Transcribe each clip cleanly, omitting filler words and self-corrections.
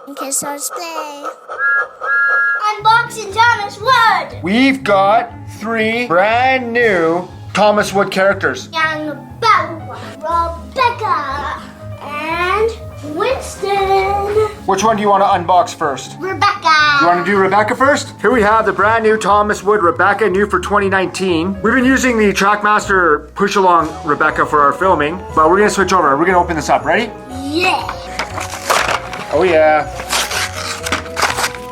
Okay, so let's play. Unboxing Thomas Wood. We've got 3 brand new Thomas Wood characters. Young Bao, Rebecca, and Winston. Which one do you want to unbox first? Rebecca. You want to do Rebecca first? Here we have the brand new Thomas Wood Rebecca, new for 2019. We've been using the Trackmaster push-along Rebecca for our filming, but we're going to switch over. We're going to open this up. Ready? Yeah. Oh yeah.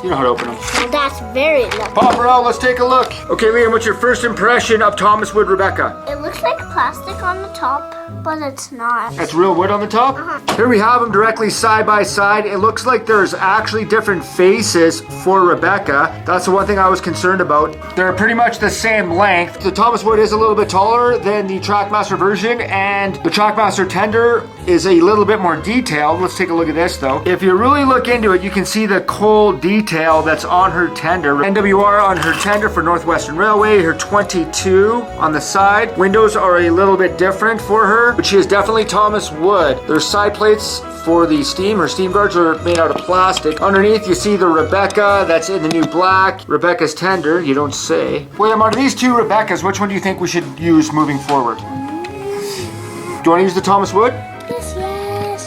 You know how to open them. Well, that's very lucky. Pop her out, let's take a look. Okay, Liam, what's your first impression of Thomas Wood Rebecca? It looks like plastic on the top, but it's not. That's real wood on the top? Here we have them directly side by side. It looks like there's actually different faces for Rebecca. That's the one thing I was concerned about. They're pretty much the same length. The Thomas Wood is a little bit taller than the Trackmaster version, and the Trackmaster tender is a little bit more detailed. Let's take a look at this though. If you really look into it, you can see the coal detail that's on her tender. NWR on her tender for Northwestern Railway, her 22 on the side. Windows are a little bit different for her, but she is definitely Thomas Wood. There's side plates for the steam. Her steam guards are made out of plastic. Underneath you see the Rebecca that's in the new black. Rebecca's tender, you don't say. William, out of these 2 Rebeccas, which one do you think we should use moving forward? Do you want to use the Thomas Wood? Yes.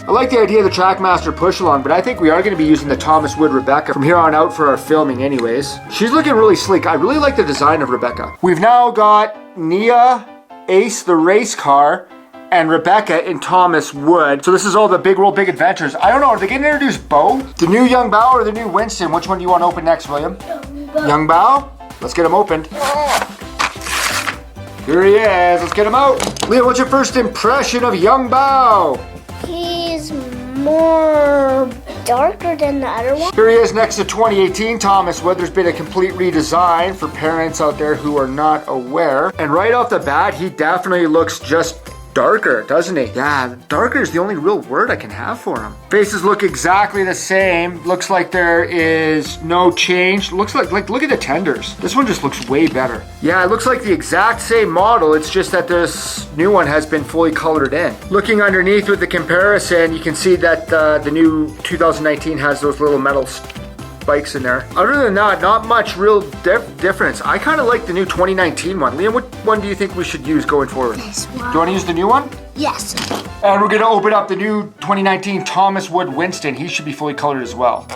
I like the idea of the Trackmaster push-along, but I think we are going to be using the Thomas Wood Rebecca from here on out for our filming anyways. She's looking really sleek. I really like the design of Rebecca. We've now got Nia, Ace the race car, and Rebecca in Thomas Wood. So this is all the Big World Big Adventures. I don't know, are they going to introduce Bo? The new Young Bao or the new Winston? Which one do you want to open next, William? Young Bao? Let's get him opened. Here he is, let's get him out. Leah, what's your first impression of Young Bao? He's more darker than the other one. Here he is next to 2018 Thomas Wood. There's been a complete redesign for parents out there who are not aware. And right off the bat, he definitely looks just darker, doesn't he? Yeah, darker is the only real word I can have for him. Faces look exactly the same. Looks like there is no change. Looks like look at the tenders. This one just looks way better. Yeah, it looks like the exact same model. It's just that this new one has been fully colored in. Looking underneath with the comparison, you can see that the new 2019 has those little metal spikes in there. Other than that, not much real difference. I kind of like the new 2019 one. Liam, what one do you think we should use going forward? This one. Do you want to use the new one? Yes. And we're going to open up the new 2019 Thomas Wood Winston. He should be fully colored as well.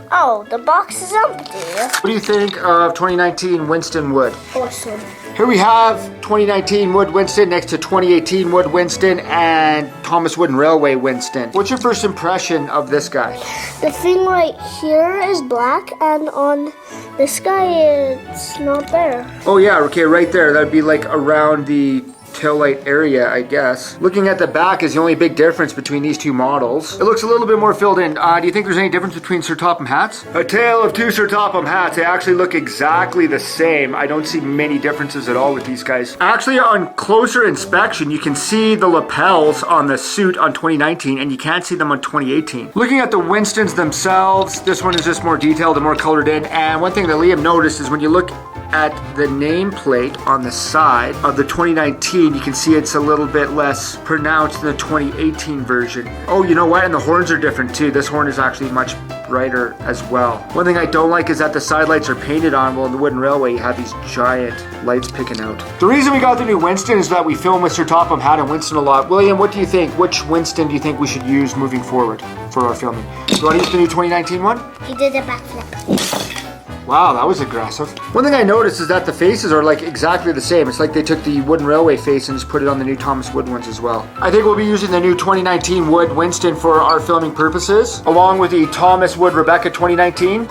Oh, the box is empty. What do you think of 2019 Winston Wood? Awesome. Here we have 2019 Wood Winston next to 2018 Wood Winston and Thomas Wood and Railway Winston. What's your first impression of this guy? The thing right here is black, and on this guy it's not there. Oh yeah, okay, right there. That'd be like around the tail light area, I guess. Looking at the back is the only big difference between these 2 models. It looks a little bit more filled in. Do you think there's any difference between Sir Topham hats? A tale of 2 Sir Topham hats. They actually look exactly the same. I don't see many differences at all with these guys. Actually, on closer inspection, you can see the lapels on the suit on 2019, and you can't see them on 2018. Looking at the Winstons themselves, this one is just more detailed and more colored in. And one thing that Liam noticed is when you look at the nameplate on the side of the 2019, you can see it's a little bit less pronounced than the 2018 version. Oh, you know what? And the horns are different too. This horn is actually much brighter as well. One thing I don't like is that the side lights are painted on. Well, in the Wooden Railway, you have these giant lights picking out. The reason we got the new Winston is that we film with Sir Topham Hatt and Winston a lot. William, what do you think? Which Winston do you think we should use moving forward for our filming? Do you want to use the new 2019 one? He did a backflip. Wow, that was aggressive. One thing I noticed is that the faces are like exactly the same. It's like they took the Wooden Railway face and just put it on the new Thomas Wood ones as well. I think we'll be using the new 2019 Wood Winston for our filming purposes, along with the Thomas Wood Rebecca 2019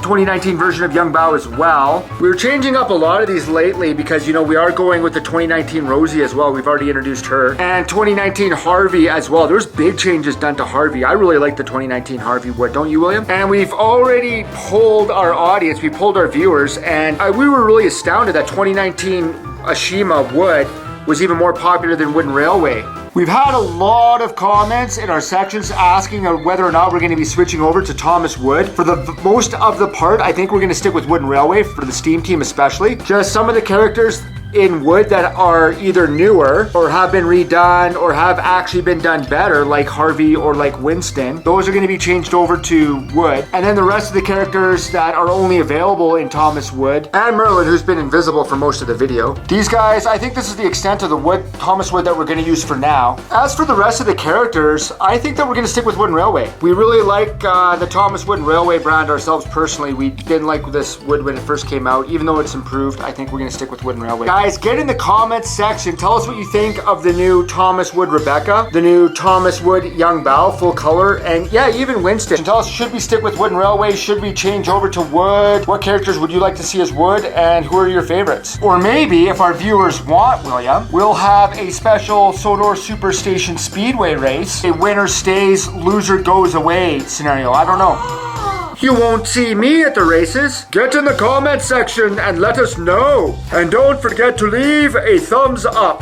version of Young Bao as well. We were changing up a lot of these lately because, you know, we are going with the 2019 Rosie as well. We've already introduced her. And 2019 Harvey as well. There's big changes done to Harvey. I really like the 2019 Harvey Wood, don't you, William? And we've already polled our audience. We polled our viewers, and we were really astounded that 2019 Ashima Wood was even more popular than Wooden Railway. We've had a lot of comments in our sections asking whether or not we're going to be switching over to Thomas Wood. For the most of the part, I think we're going to stick with Wooden Railway, for the Steam Team especially. Just some of the characters in wood that are either newer or have been redone or have actually been done better, like Harvey or like Winston, those are going to be changed over to wood. And then the rest of the characters that are only available in Thomas wood, and Merlin, who's been invisible for most of the video. These guys, I think this is the extent of the wood, Thomas wood, that we're going to use for now. As for the rest of the characters, I think that we're going to stick with Wooden Railway. We really like the Thomas Wooden Railway brand ourselves personally. We didn't like this wood when it first came out. Even though it's improved, I think we're going to stick with Wooden Railway. Guys, get in the comments section. Tell us what you think of the new Thomas Wood Rebecca, the new Thomas Wood Young Bao full color, and yeah, even Winston. Tell us, should we stick with Wooden Railway? Should we change over to wood? What characters would you like to see as wood, and who are your favorites? Or maybe, if our viewers want, William, we'll have a special Sodor Superstation Speedway race. A winner stays, loser goes away scenario. I don't know. You won't see me at the races. Get in the comment section and let us know. And don't forget to leave a thumbs up.